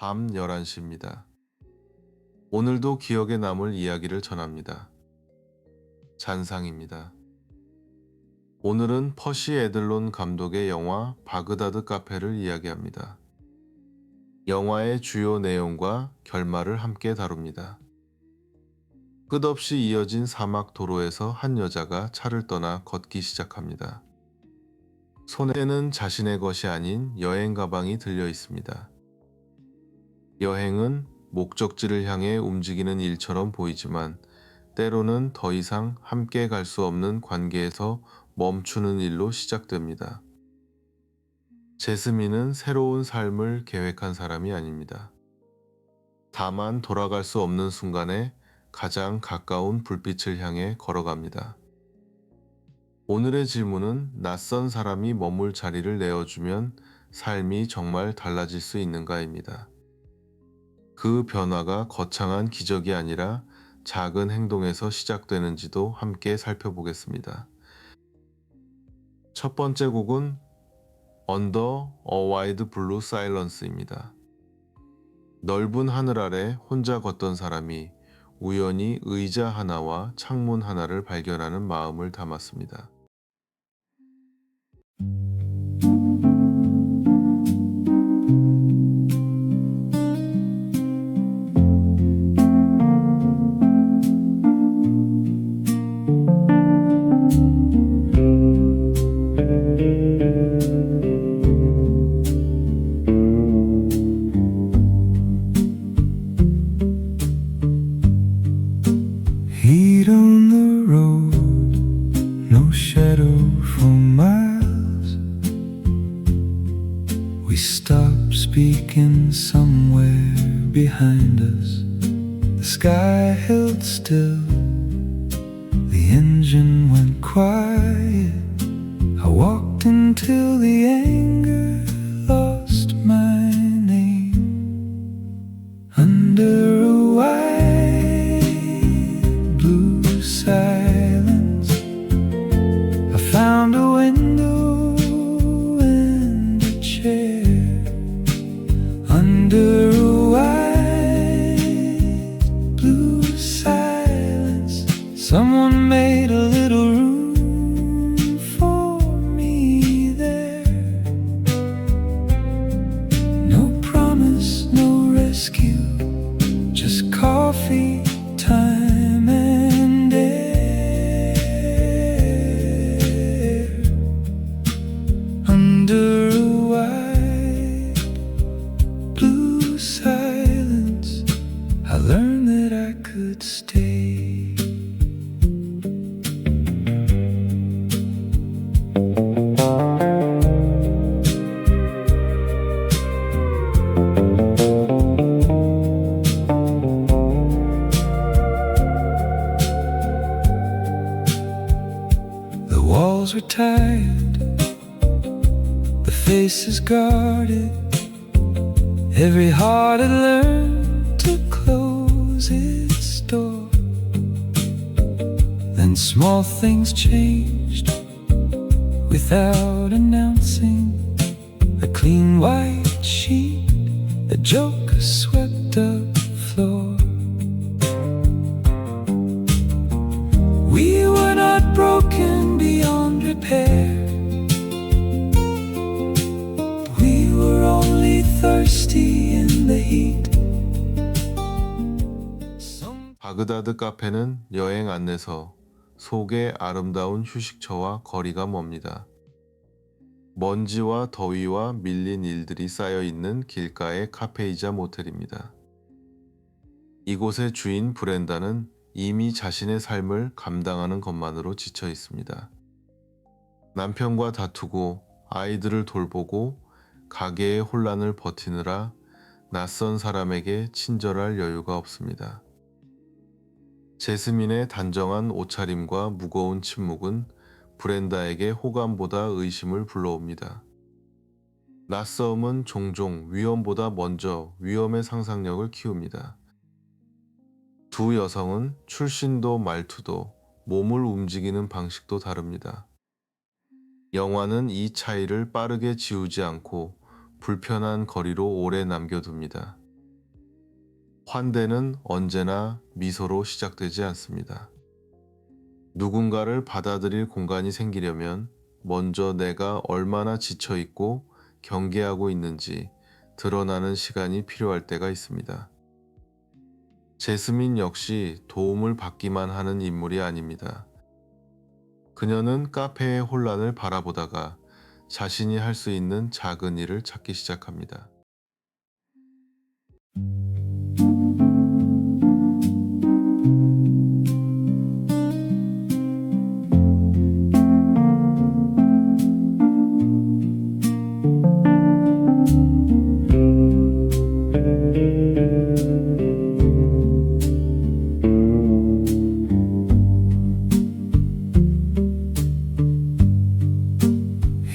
밤 11시입니다. 오늘도 기억에 남을 이야기를 전합니다. 잔상입니다. 오늘은 퍼시 에들론 감독의 영화 바그다드 카페를 이야기합니다. 영화의 주요 내용과 결말을 함께 다룹니다. 끝없이 이어진 사막 도로에서 한 여자가 차를 떠나 걷기 시작합니다. 손에는 자신의 것이 아닌 여행 가방이 들려 있습니다. 여행은 목적지를 향해 움직이는 일처럼 보이지만 때로는 더 이상 함께 갈 수 없는 관계에서 멈추는 일로 시작됩니다. 제스민은 새로운 삶을 계획한 사람이 아닙니다. 다만 돌아갈 수 없는 순간에 가장 가까운 불빛을 향해 걸어갑니다. 오늘의 질문은 낯선 사람이 머물 자리를 내어주면 삶이 정말 달라질 수 있는가입니다. 그 변화가 거창한 기적이 아니라 작은 행동에서 시작되는지도 함께 살펴보겠습니다. 첫 번째 곡은 Under a Wide Blue Silence입니다. 넓은 하늘 아래 혼자 걷던 사람이 우연히 의자 하나와 창문 하나를 발견하는 마음을 담았습니다. Heat on the road, no shadow for miles. We stop speaking somewhere behind us. The sky held still, the engine went quiet. I walked until the anger lost my name. Under a wide blue silence, I found a window and a chair. Under a wide blue silence, someone made a little room for me there. No promise, no rescue, just coffee, time and air. Under a wide blue silence, I learned that I could stay. The walls were tired, the faces guarded. Every heart had learned to close its door. Then small things changed without announcing. A clean white sheet, a joke swept up the floor. We were not broken beyond repair. We were only thirsty in the heat. 바그다드 카페는 여행 안내서 속의 아름다운 휴식처와 거리가 멉니다. 먼지와 더위와 밀린 일들이 쌓여 있는 길가의 카페이자 모텔입니다. 이곳의 주인 브렌다는 이미 자신의 삶을 감당하는 것만으로 지쳐 있습니다. 남편과 다투고 아이들을 돌보고 가게의 혼란을 버티느라 낯선 사람에게 친절할 여유가 없습니다. 제스민의 단정한 옷차림과 무거운 침묵은 브렌다에게 호감보다 의심을 불러옵니다. 낯섦은 종종 위험보다 먼저 위험의 상상력을 키웁니다. 두 여성은 출신도 말투도 몸을 움직이는 방식도 다릅니다. 영화는 이 차이를 빠르게 지우지 않고 불편한 거리로 오래 남겨둡니다. 환대는 언제나 미소로 시작되지 않습니다. 누군가를 받아들일 공간이 생기려면 먼저 내가 얼마나 지쳐 있고 경계하고 있는지 드러나는 시간이 필요할 때가 있습니다. 제스민 역시 도움을 받기만 하는 인물이 아닙니다. 그녀는 카페의 혼란을 바라보다가 자신이 할 수 있는 작은 일을 찾기 시작합니다.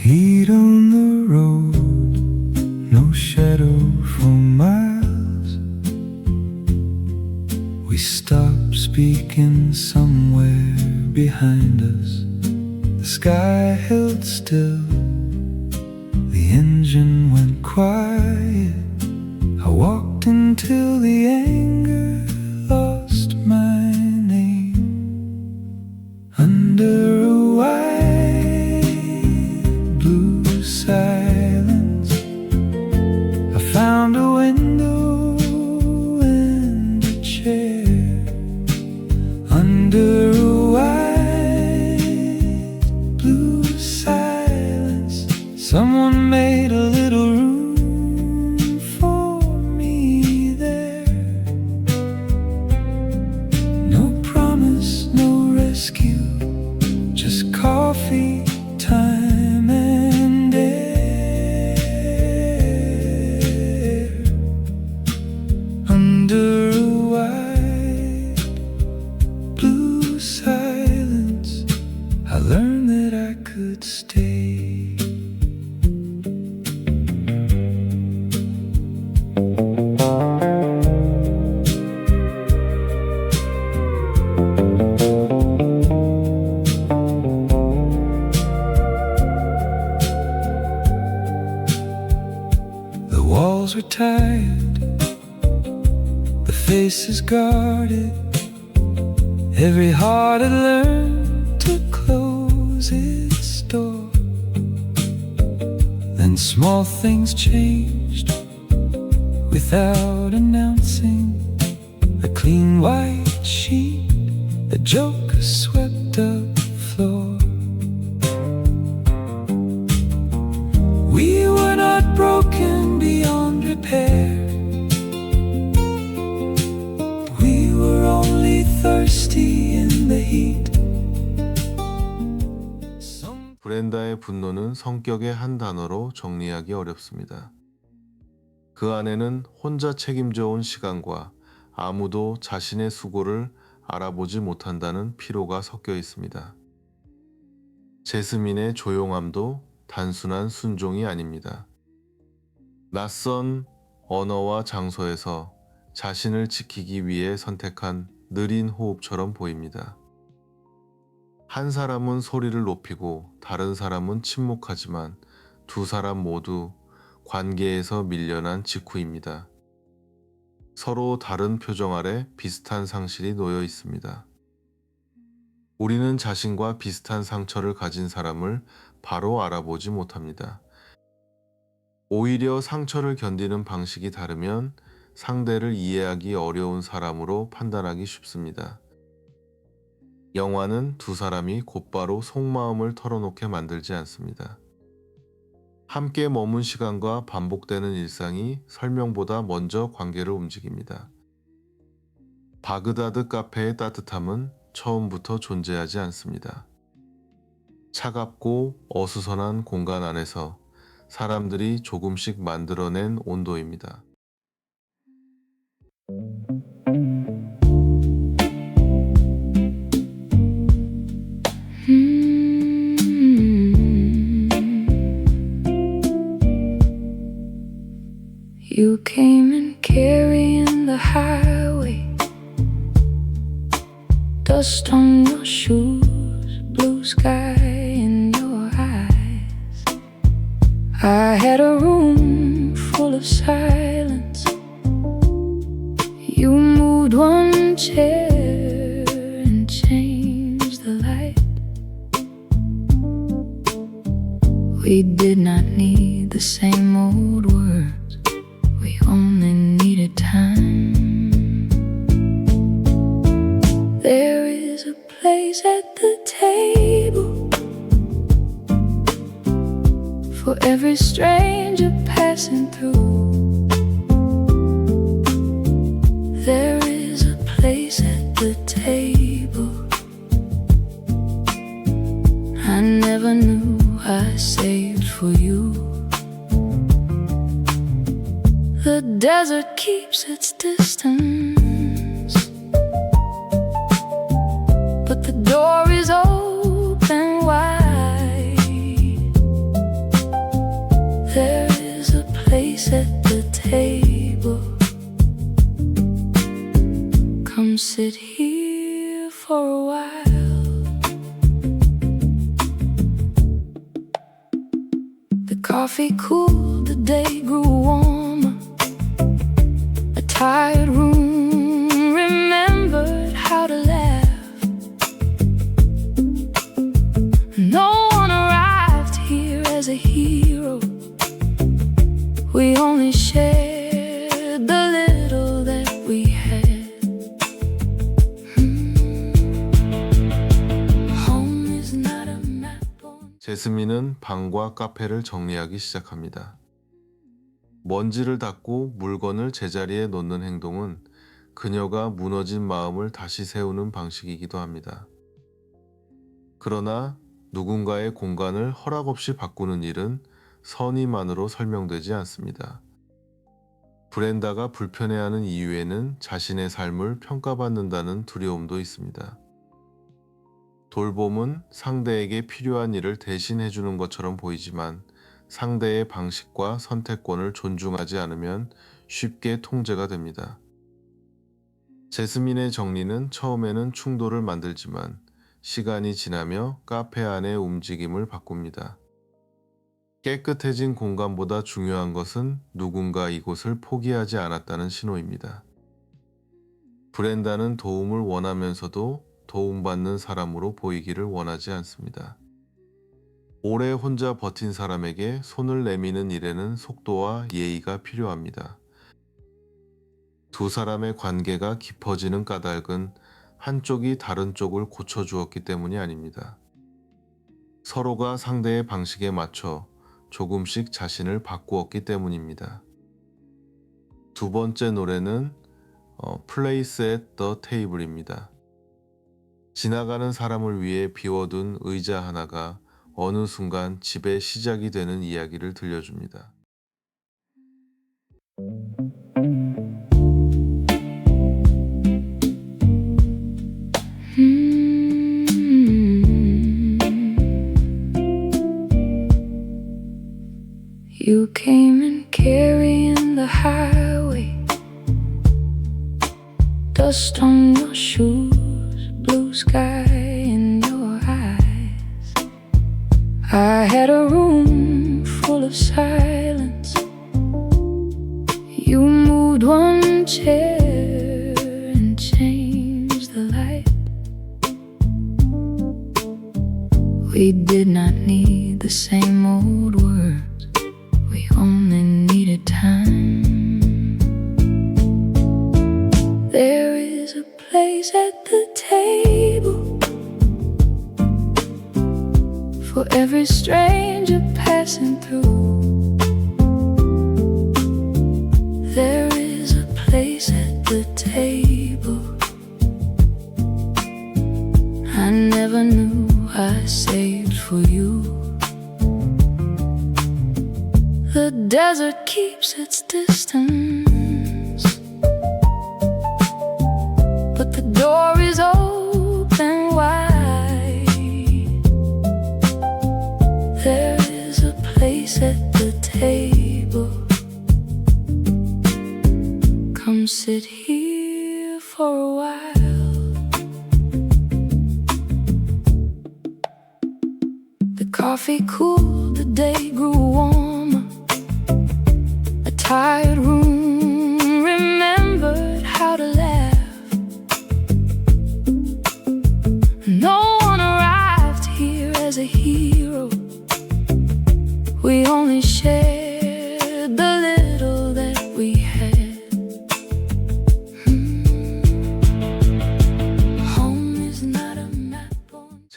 Heat on the road, no shadow for miles. We stop speaking somewhere behind us. The sky held still, the engine went quiet. I walked until the anger lost my name. Under a white blue silence, I found a window and a chair. Under a white blue silence, someone made a little room for me there. No promise, no rescue, just coffee, time and air. Under a white blue silence, I learned that I could stay. The walls were tired, the faces guarded. Every heart had learned to close its door. Then small things changed without announcing. A clean white sheet, a joker swept up the floor. We were not broken beyond repair. We were only thirsty in the heat. 브렌다의 분노는 성격의 한 단어로 정리하기 어렵습니다. 그 안에는 혼자 책임져 온 시간과 아무도 자신의 수고를 알아보지 못한다는 피로가 섞여 있습니다. 제스민의 조용함도 단순한 순종이 아닙니다. 낯선 언어와 장소에서 자신을 지키기 위해 선택한 느린 호흡처럼 보입니다. 한 사람은 소리를 높이고 다른 사람은 침묵하지만 두 사람 모두 관계에서 밀려난 직후입니다. 서로 다른 표정 아래 비슷한 상실이 놓여 있습니다. 우리는 자신과 비슷한 상처를 가진 사람을 바로 알아보지 못합니다. 오히려 상처를 견디는 방식이 다르면 상대를 이해하기 어려운 사람으로 판단하기 쉽습니다. 영화는 두 사람이 곧바로 속마음을 털어놓게 만들지 않습니다. 함께 머문 시간과 반복되는 일상이 설명보다 먼저 관계를 움직입니다. 바그다드 카페의 따뜻함은 처음부터 존재하지 않습니다. 차갑고 어수선한 공간 안에서 사람들이 조금씩 만들어낸 온도입니다. You came in carrying the highway, dust on your shoes, blue sky in your eyes. I had a room full of silence. You moved one chair and changed the light. We did not need the same old words, we only needed time. There is a place at the table for every stranger passing through. There is a place at the table I never knew I saved for you. The desert keeps its distance, but the door is open wide. There is a place at the table. Come sit here for a while. The coffee cooled, the day grew warmer. A tired room remembered how to laugh. No one arrived here as a hero. We only shared the little that we had. Home is not a map on. 제스민은 방과 카페를 정리하기 시작합니다. 먼지를 닦고 물건을 제자리에 놓는 행동은 그녀가 무너진 마음을 다시 세우는 방식이기도 합니다. 그러나 누군가의 공간을 허락 없이 바꾸는 일은 선의만으로 설명되지 않습니다. 브렌다가 불편해하는 이유에는 자신의 삶을 평가받는다는 두려움도 있습니다. 돌봄은 상대에게 필요한 일을 대신해주는 것처럼 보이지만 상대의 방식과 선택권을 존중하지 않으면 쉽게 통제가 됩니다. 제스민의 정리는 처음에는 충돌을 만들지만 시간이 지나며 카페 안의 움직임을 바꿉니다. 깨끗해진 공간보다 중요한 것은 누군가 이곳을 포기하지 않았다는 신호입니다. 브렌다는 도움을 원하면서도 도움받는 사람으로 보이기를 원하지 않습니다. 오래 혼자 버틴 사람에게 손을 내미는 일에는 속도와 예의가 필요합니다. 두 사람의 관계가 깊어지는 까닭은 한쪽이 다른 쪽을 고쳐주었기 때문이 아닙니다. 서로가 상대의 방식에 맞춰 조금씩 자신을 바꾸었기 때문입니다. 두 번째 노래는 Place at the Table입니다. 지나가는 사람을 위해 비워둔 의자 하나가 어느 순간 집의 시작이 되는 이야기를 들려줍니다. You came in carrying the highway, dust on your shoes, blue sky in your eyes. I had a room full of silence. You moved one chair and changed the light. We did not need the same old words, we only needed time. There is a place at the table for every stranger passing through. There is a place at the table I never knew I saved for you. The desert keeps its distance, but the door is open wide. There is a place at the table. Come sit here for a while. The coffee cooled, the day grew warmer. A tired room remembered how to laugh.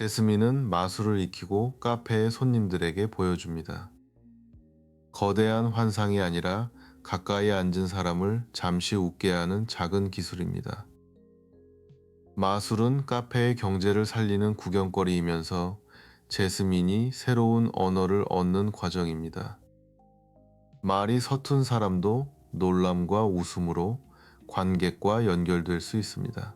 제스민은 마술을 익히고 카페의 손님들에게 보여줍니다. 거대한 환상이 아니라 가까이 앉은 사람을 잠시 웃게 하는 작은 기술입니다. 마술은 카페의 경제를 살리는 구경거리이면서 제스민이 새로운 언어를 얻는 과정입니다. 말이 서툰 사람도 놀람과 웃음으로 관객과 연결될 수 있습니다.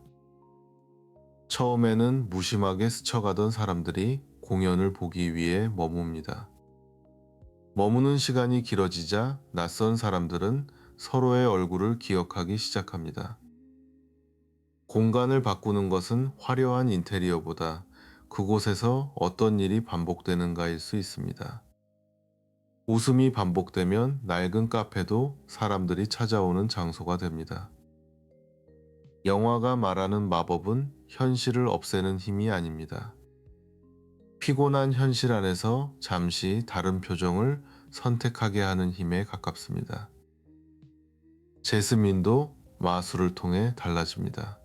처음에는 무심하게 스쳐가던 사람들이 공연을 보기 위해 머뭅니다. 머무는 시간이 길어지자 낯선 사람들은 서로의 얼굴을 기억하기 시작합니다. 공간을 바꾸는 것은 화려한 인테리어보다 그곳에서 어떤 일이 반복되는가일 수 있습니다. 웃음이 반복되면 낡은 카페도 사람들이 찾아오는 장소가 됩니다. 영화가 말하는 마법은 현실을 없애는 힘이 아닙니다. 피곤한 현실 안에서 잠시 다른 표정을 선택하게 하는 힘에 가깝습니다. 제스민도 마술을 통해 달라집니다.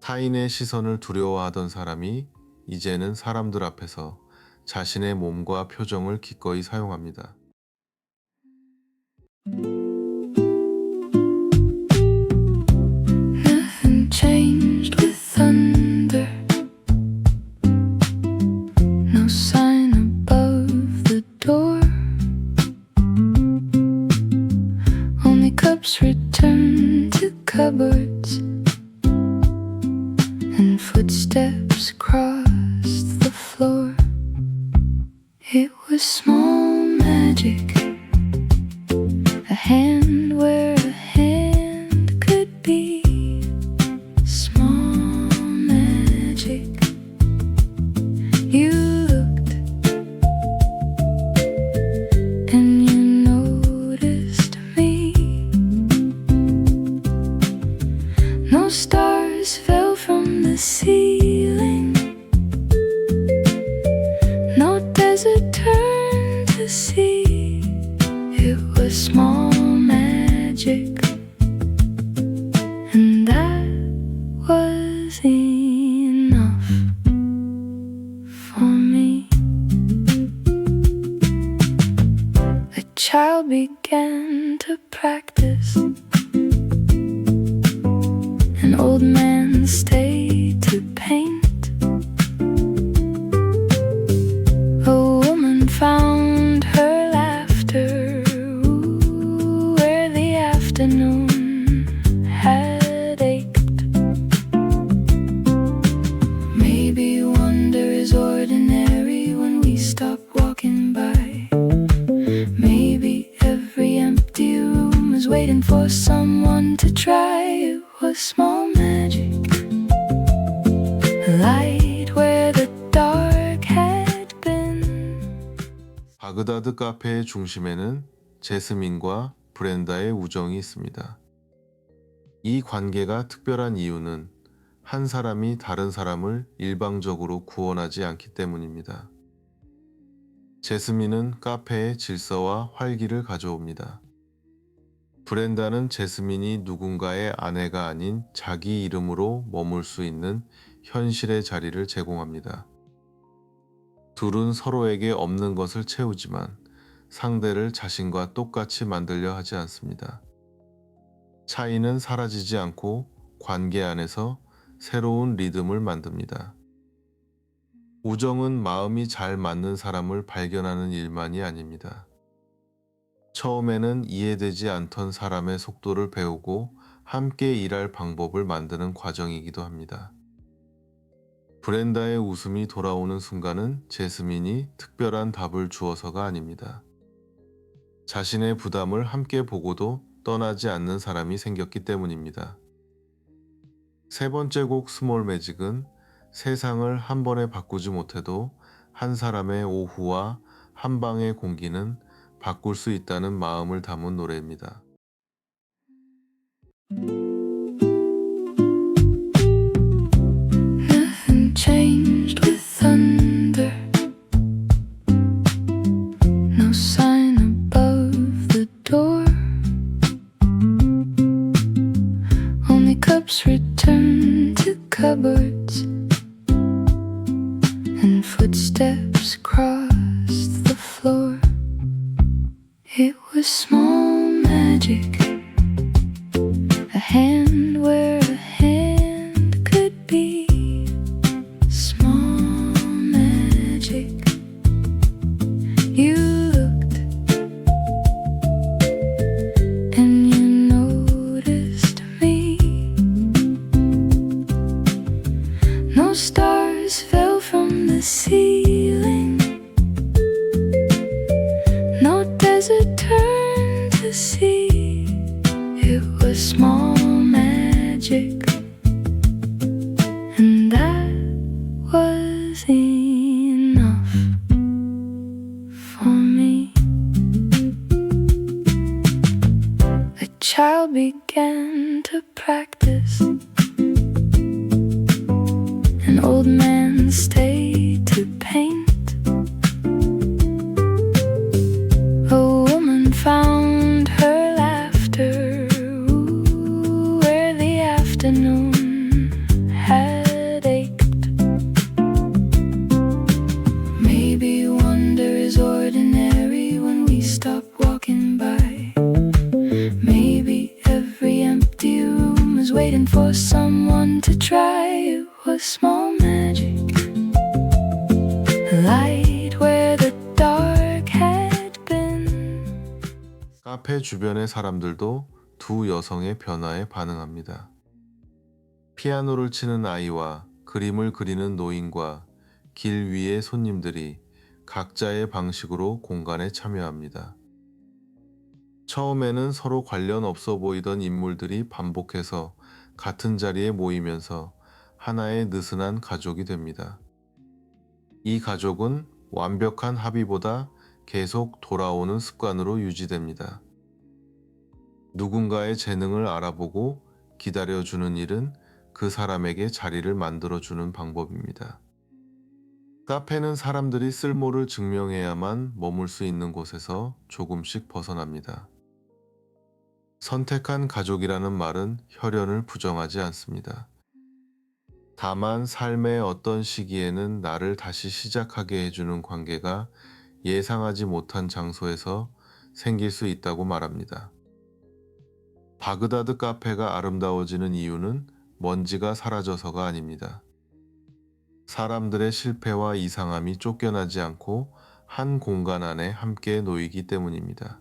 타인의 시선을 두려워하던 사람이 이제는 사람들 앞에서 자신의 몸과 표정을 기꺼이 사용합니다. Nothing changed with thunder. No sign above the door. Only cups returned to cupboards, and footsteps crossed the floor. It was small magic, a hand where a hand could be. Small magic. You looked and you noticed me. No stars fell from the ceiling. No desert turned to sea. It was small magic, and that was enough for me. A child began to practice. An old man stayed to paint. A woman found her laughter where the afternoon had ached. Maybe wonder is ordinary when we stop walking by. Maybe every empty room is waiting for someone to try. It was small magic, light where the dark had been. 바그다드 카페의 중심에는 제스민과 브렌다의 우정이 있습니다. 이 관계가 특별한 이유는 한 사람이 다른 사람을 일방적으로 구원하지 않기 때문입니다. 제스민은 카페에 질서와 활기를 가져옵니다. 브렌다는 제스민이 누군가의 아내가 아닌 자기 이름으로 머물 수 있는 현실의 자리를 제공합니다. 둘은 서로에게 없는 것을 채우지만 상대를 자신과 똑같이 만들려 하지 않습니다. 차이는 사라지지 않고 관계 안에서 새로운 리듬을 만듭니다. 우정은 마음이 잘 맞는 사람을 발견하는 일만이 아닙니다. 처음에는 이해되지 않던 사람의 속도를 배우고 함께 일할 방법을 만드는 과정이기도 합니다. 브렌다의 웃음이 돌아오는 순간은 제스민이 특별한 답을 주어서가 아닙니다. 자신의 부담을 함께 보고도 떠나지 않는 사람이 생겼기 때문입니다. 세 번째 곡 스몰 매직은 세상을 한 번에 바꾸지 못해도 한 사람의 오후와 한 방의 공기는 바꿀 수 있다는 마음을 담은 노래입니다. Nothing changed with thunder. No sign above the door. Only cups returned to cupboards, and footsteps crossed the floor. It was small magic, a hand where a hand could be. Small magic. You looked and you noticed me. No stars fell from the ceiling. No desert turned to sea. It was small magic, and that was enough for me. The child began to practice. An old man stayed to paint. A woman found her laughter where the afternoon had ached. Maybe wonder is ordinary when we stop walking by. Maybe every empty room is waiting for someone to try. It was small magic, light where the dark had been. 카페 주변의 사람들도 두 여성의 변화에 반응합니다. 피아노를 치는 아이와 그림을 그리는 노인과 길 위의 손님들이 각자의 방식으로 공간에 참여합니다. 처음에는 서로 관련 없어 보이던 인물들이 반복해서 같은 자리에 모이면서 하나의 느슨한 가족이 됩니다. 이 가족은 완벽한 합의보다 계속 돌아오는 습관으로 유지됩니다. 누군가의 재능을 알아보고 기다려주는 일은 그 사람에게 자리를 만들어주는 방법입니다. 카페는 사람들이 쓸모를 증명해야만 머물 수 있는 곳에서 조금씩 벗어납니다. 선택한 가족이라는 말은 혈연을 부정하지 않습니다. 다만 삶의 어떤 시기에는 나를 다시 시작하게 해주는 관계가 예상하지 못한 장소에서 생길 수 있다고 말합니다. 바그다드 카페가 아름다워지는 이유는 먼지가 사라져서가 아닙니다. 사람들의 실패와 이상함이 쫓겨나지 않고 한 공간 안에 함께 놓이기 때문입니다.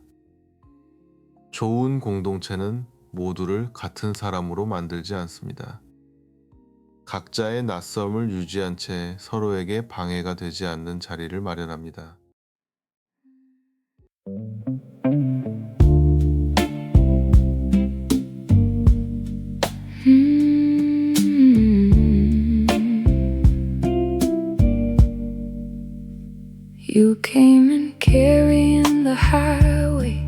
좋은 공동체는 모두를 같은 사람으로 만들지 않습니다. 각자의 낯섦을 유지한 채 서로에게 방해가 되지 않는 자리를 마련합니다. You came in carrying the highway,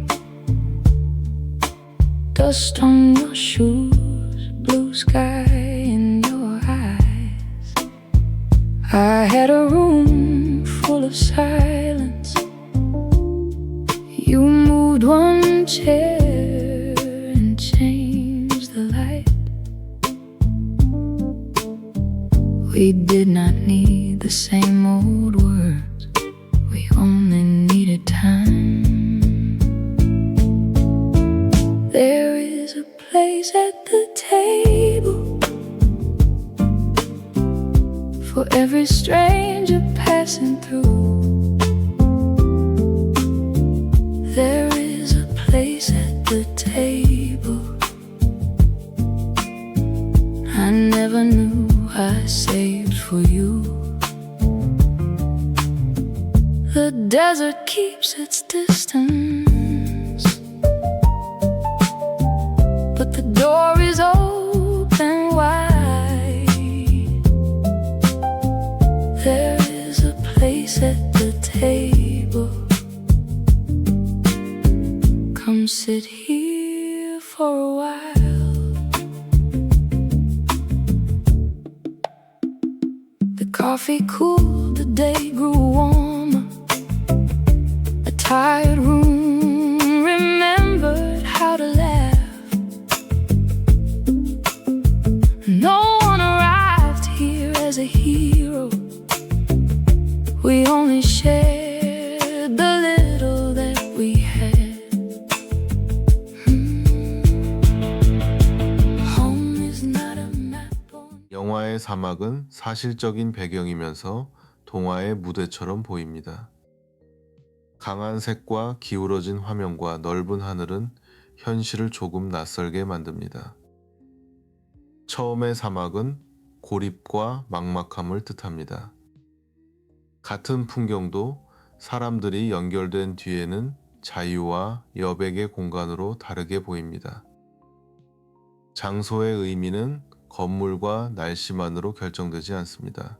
dust on your shoes, blue sky in your eyes. I had a room full of silence. You moved one chair and changed the light. We did not need the same old words, we only needed time. There is a place at the table for every stranger passing through. There is a place at the table I never knew I saved for you. The desert keeps its distance, but the door is open wide. There is a place at the table. Come sit here for a while. The coffee cooled, the day grew warmer. A tired room remembered how to laugh. No one arrived here as a hero. We only shared the little that we had. Home is not a map on. 영화의 사막은 사실적인 배경이면서 동화의 무대처럼 보입니다. 강한 색과 기울어진 화면과 넓은 하늘은 현실을 조금 낯설게 만듭니다. 처음의 사막은 고립과 막막함을 뜻합니다. 같은 풍경도 사람들이 연결된 뒤에는 자유와 여백의 공간으로 다르게 보입니다. 장소의 의미는 건물과 날씨만으로 결정되지 않습니다.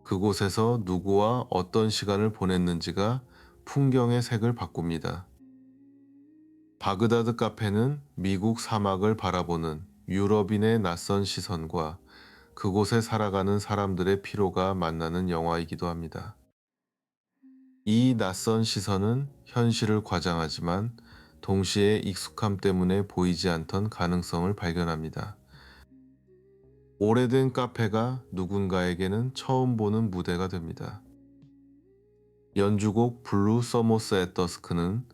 그곳에서 누구와 어떤 시간을 보냈는지가 풍경의 색을 바꿉니다. 바그다드 카페는 미국 사막을 바라보는 유럽인의 낯선 시선과 그곳에 살아가는 사람들의 피로가 만나는 영화이기도 합니다. 이 낯선 시선은 현실을 과장하지만 동시에 익숙함 때문에 보이지 않던 가능성을 발견합니다. 오래된 카페가 누군가에게는 처음 보는 무대가 됩니다. 연주곡 블루 서머스 앳 더스크는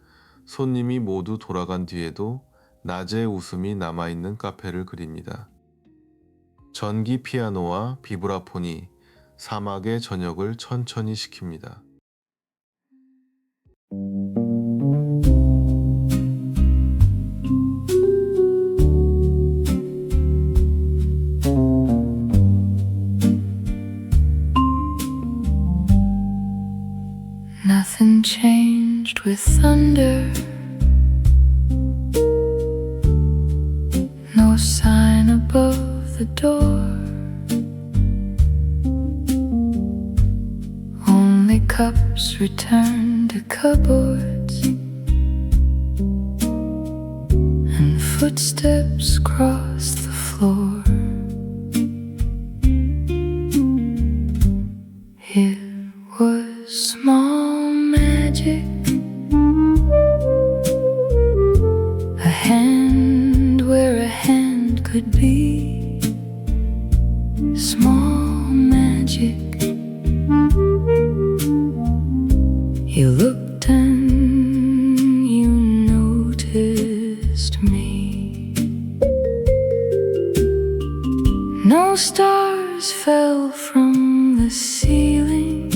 손님이 모두 돌아간 뒤에도 낮의 웃음이 남아있는 카페를 그립니다. 전기 피아노와 비브라폰이 사막의 저녁을 천천히 식힙니다. Nothing changed with thunder. No sign above the door. Only cups returned to cupboards, and footsteps cross the floor. It was small magic, a hand where a hand could be. Small magic. You looked and you noticed me. No stars fell from the ceiling.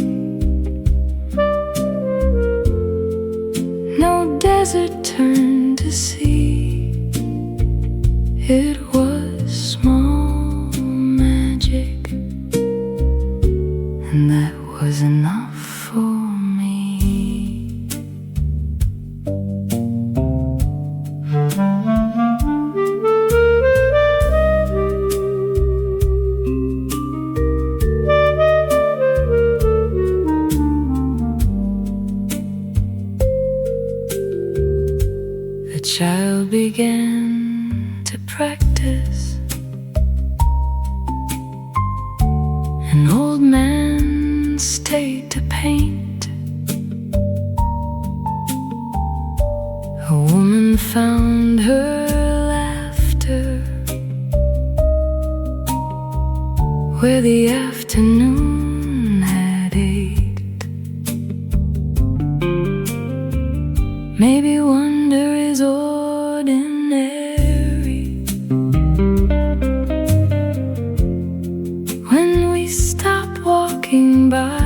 No desert turned to sea. It was small magic, and that was enough for me. The child began to practice. An old man stayed to paint. A woman found her laughter where the afternoon had ached. Maybe wonder is ordinary when we stop walking by.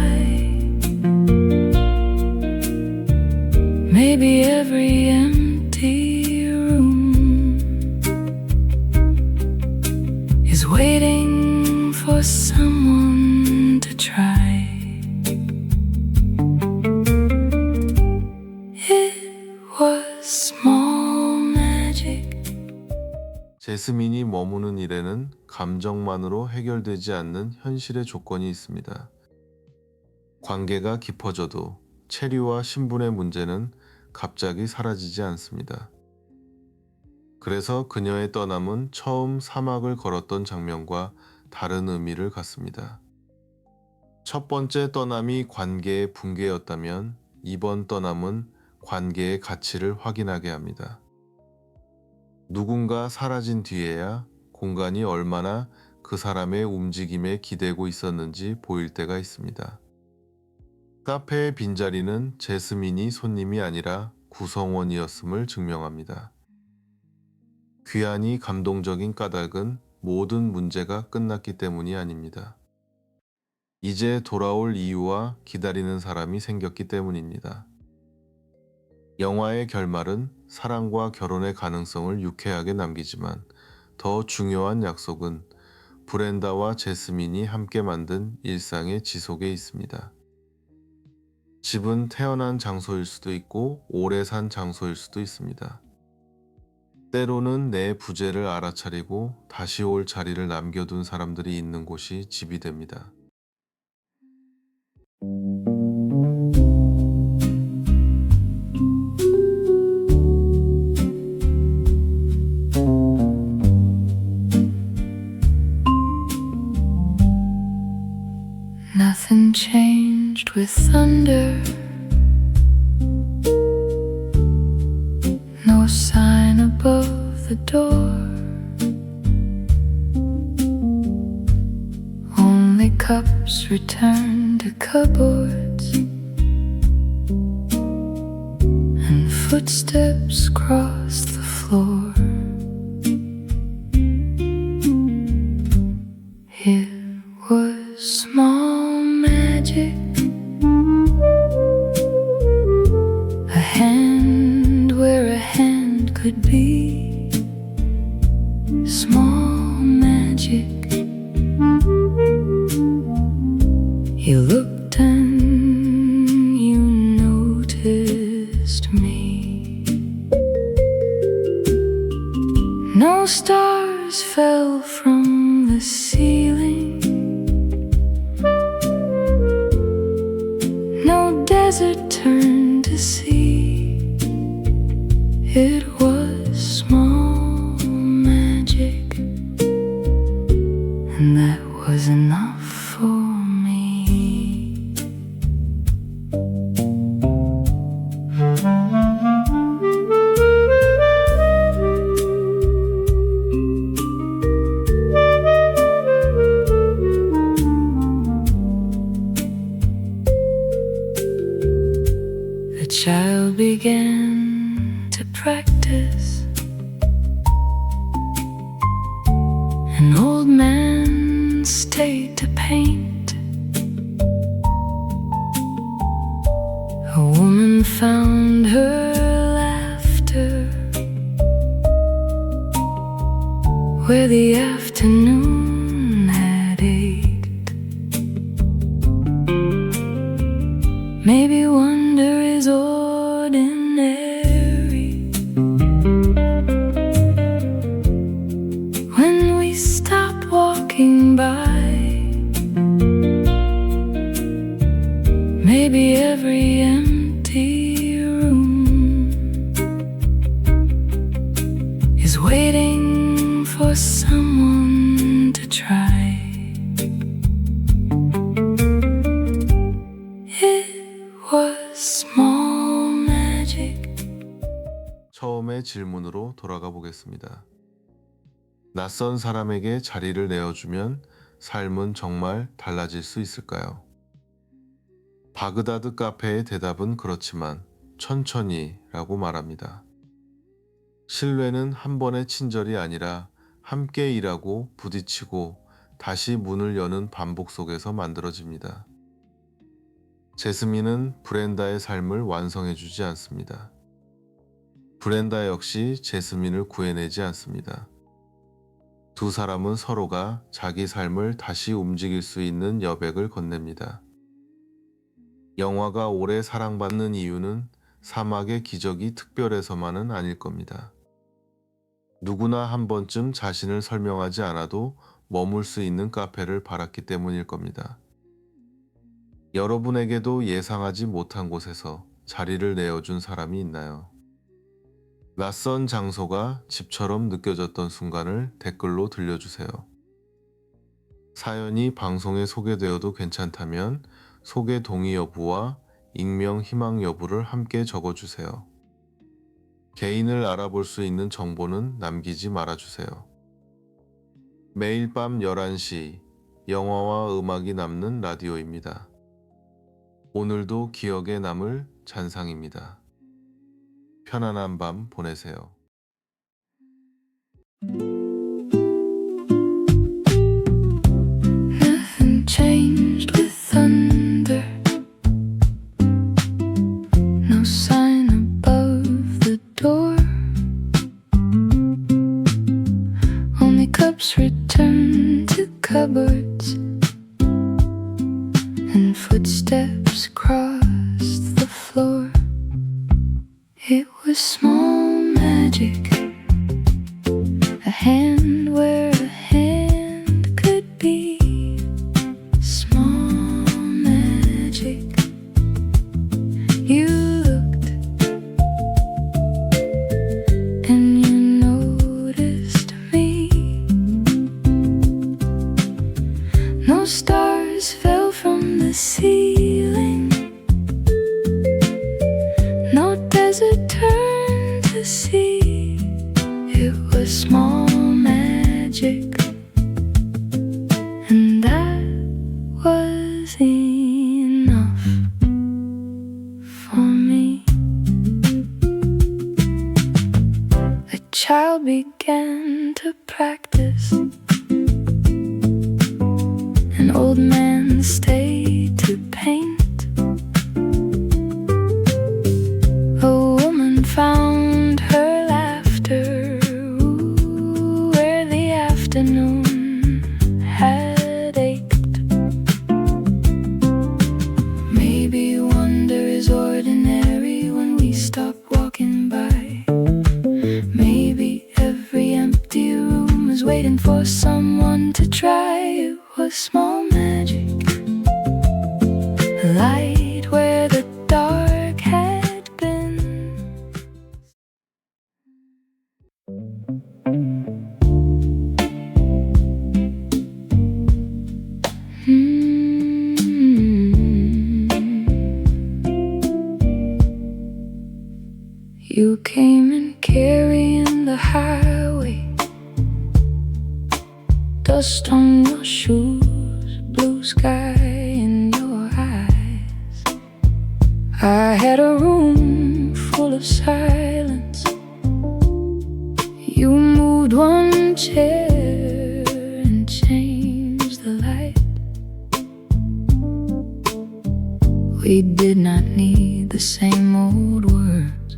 Maybe every empty room is waiting for someone to try. It was small magic. 제스민이 머무는 일에는 감정만으로 해결되지 않는 현실의 조건이 있습니다. 관계가 깊어져도 체리와 신분의 문제는 갑자기 사라지지 않습니다. 그래서 그녀의 떠남은 처음 사막을 걸었던 장면과 다른 의미를 갖습니다. 첫 번째 떠남이 관계의 붕괴였다면 이번 떠남은 관계의 가치를 확인하게 합니다. 누군가 사라진 뒤에야 공간이 얼마나 그 사람의 움직임에 기대고 있었는지 보일 때가 있습니다. 카페의 빈자리는 제스민이 손님이 아니라 구성원이었음을 증명합니다. 귀하니 감동적인 까닭은 모든 문제가 끝났기 때문이 아닙니다. 이제 돌아올 이유와 기다리는 사람이 생겼기 때문입니다. 영화의 결말은 사랑과 결혼의 가능성을 유쾌하게 남기지만 더 중요한 약속은 브렌다와 제스민이 함께 만든 일상의 지속에 있습니다. 집은 태어난 장소일 수도 있고 오래 산 장소일 수도 있습니다. 때로는 내 부재를 알아차리고 다시 올 자리를 남겨둔 사람들이 있는 곳이 집이 됩니다. Nothing changed with thunder. No sign above the door. Only cups return to cupboards, and footsteps cross the floor. It was small magic, a hand where a hand could be. Small magic. You looked and you noticed me. No stars fell from the ceiling. No desert turned to sea. It was small magic, and that was enough for me. The child began to practice. An old man stayed to paint. A woman found her laughter where the afternoon had ached. Maybe wonder is ordinary when we stop walking by. Maybe every empty room is waiting for someone to try. It was small magic. 처음의 질문으로 돌아가 보겠습니다. 낯선 사람에게 자리를 내어주면 삶은 정말 달라질 수 있을까요? 바그다드 카페의 대답은 그렇지만 천천히 라고 말합니다. 신뢰는 한 번의 친절이 아니라 함께 일하고 부딪히고 다시 문을 여는 반복 속에서 만들어집니다. 제스민은 브렌다의 삶을 완성해주지 않습니다. 브렌다 역시 제스민을 구해내지 않습니다. 두 사람은 서로가 자기 삶을 다시 움직일 수 있는 여백을 건넵니다. 영화가 오래 사랑받는 이유는 사막의 기적이 특별해서만은 아닐 겁니다. 누구나 한 번쯤 자신을 설명하지 않아도 머물 수 있는 카페를 바랐기 때문일 겁니다. 여러분에게도 예상하지 못한 곳에서 자리를 내어준 사람이 있나요? 낯선 장소가 집처럼 느껴졌던 순간을 댓글로 들려주세요. 사연이 방송에 소개되어도 괜찮다면 소개 동의 여부와 익명 희망 여부를 함께 적어주세요. 개인을 알아볼 수 있는 정보는 남기지 말아주세요. 매일 밤 11시 영화와 음악이 남는 라디오입니다. 오늘도 기억에 남을 잔상입니다. 편안한 밤 보내세요. Nothing changed with thunder. No sign above the door. Only cups returned to cupboards, and footsteps crossed the floor. It was small magic, a hand where a hand could be. Small magic. You looked and you noticed me. No stars fell from the ceiling. No desert turned to sea. It was small magic, and that was enough for me. A child began to practice. An old man stayed to paint. A woman found her laughter where the afternoon had ached. Maybe wonder is ordinary when we stop walking by. Maybe every empty room is waiting for someone to try. It was small magic, light where the dark had been. You came in carrying the highway, dust on your shoes, blue sky in your eyes. I had a room full of silence. You moved one chair and changed the light. We did not need the same old words,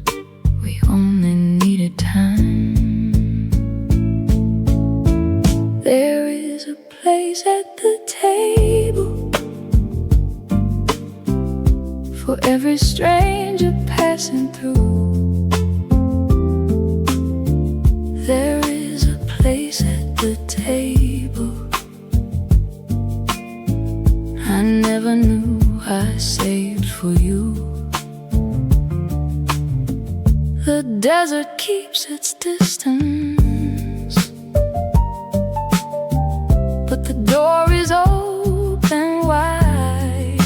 we only needed time. There is a place at the table for every stranger passing through. There is a place at the table I never knew I saved for you. The desert keeps its distance, but the door is open wide.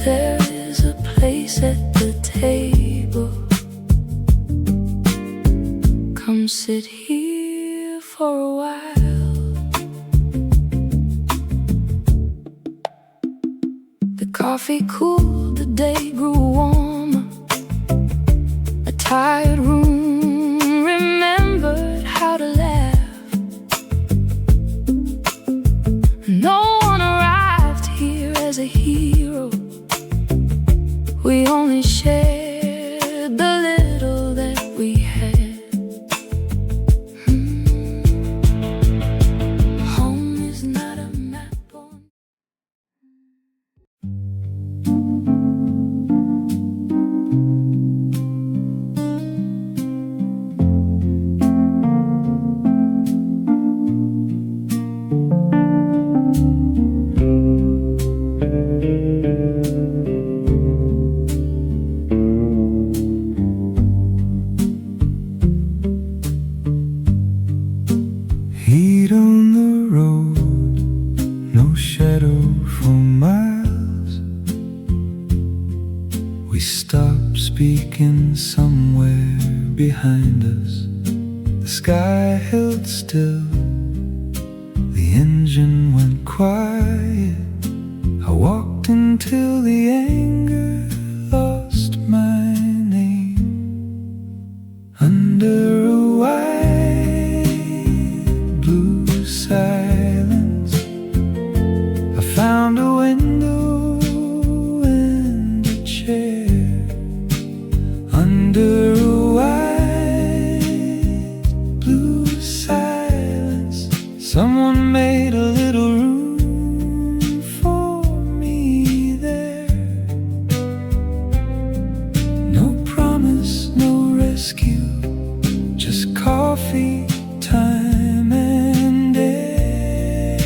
There is a place at the table. Come sit here for a while. The coffee cooled, the day grew warmer. A tired room remembered how to laugh. No one arrived here as a hero. We only shared the little that we had. Home is not a map on. Heat on the road, no shadow for miles. We stop speaking somewhere behind us. The sky held still, the engine went quiet. I walked until the anger lost my name. Under a wide blue silence, I found a window and a chair. Under a wide blue silence, someone made a little room for me there. No promise, no rescue, just coffee, time and air.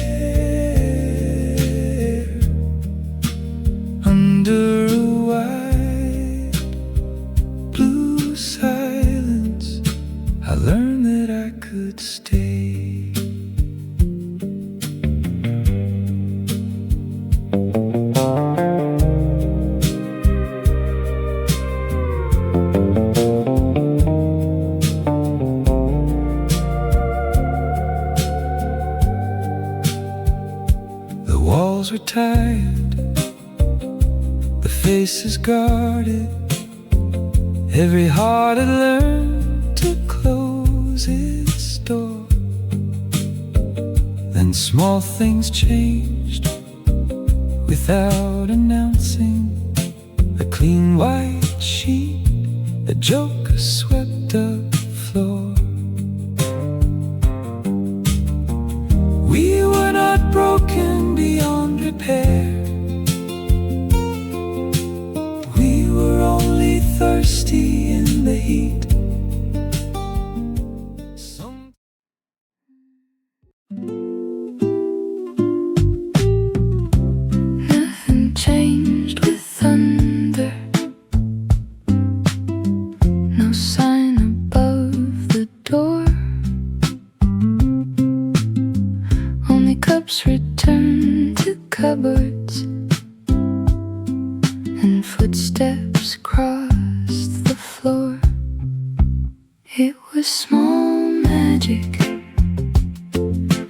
Under a wide blue silence, I learned that I could stay. The walls were tired, the faces guarded. Every heart had learned to close its door. Then small things changed without announcing. A clean white sheet, a joke swept up the floor. We were not broken beyond repair. We were only thirsty in the heat. Nothing changed with thunder. No sign above the door. Only cups returned to cupboards, and footsteps crossed the floor. It was small magic,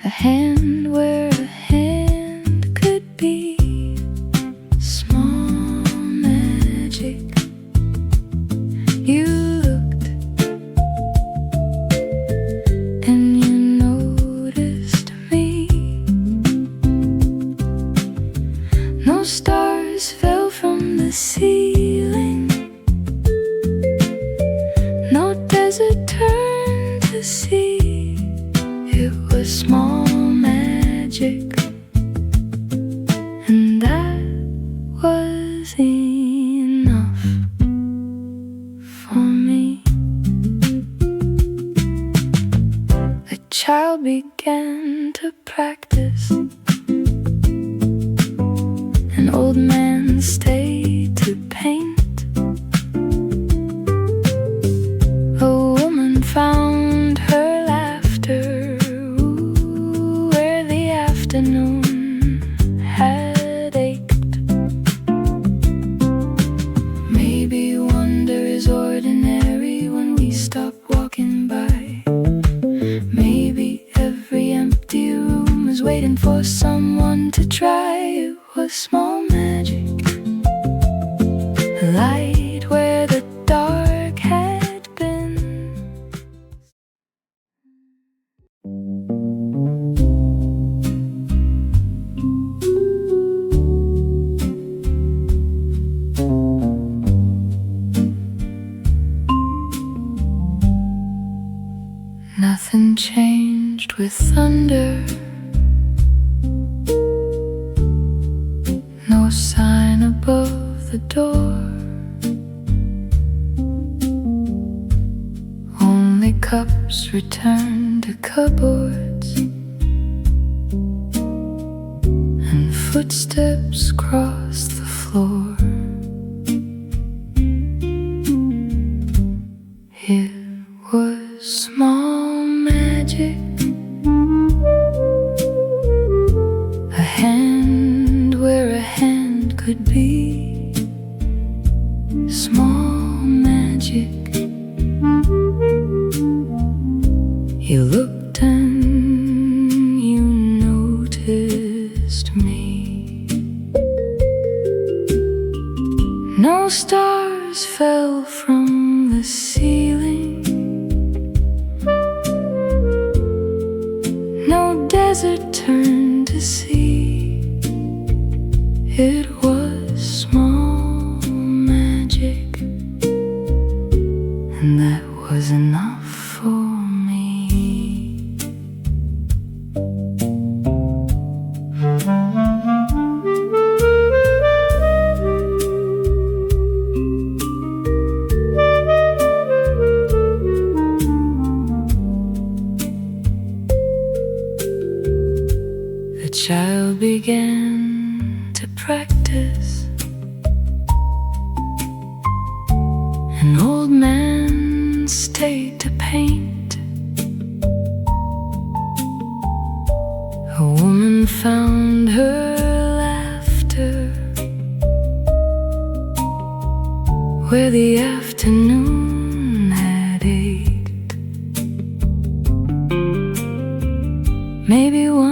a hand where a hand could be. Small magic. You looked and you noticed me. No stars fell from the ceiling. No desert turned to sea. It was small magic, and that was enough for me. A child began to practice. An old man stayed to paint. A woman found her laughter where the afternoon had ached. Maybe wonder is ordinary when we stop walking by. Maybe every empty room is waiting for someone to try. It was small magic, a light where the dark had been. Nothing changed with thunder. No sign above the door. Only cups returned to cupboards, and footsteps crossed the floor. It was small magic, a hand where a hand could be. Small magic. You looked and you noticed me. No stars fell from the ceiling. No desert turned to sea. It was small magic, and that was enough for me. The child began to practice. An old man stayed to paint. A woman found her laughter where the afternoon had ached. Maybe one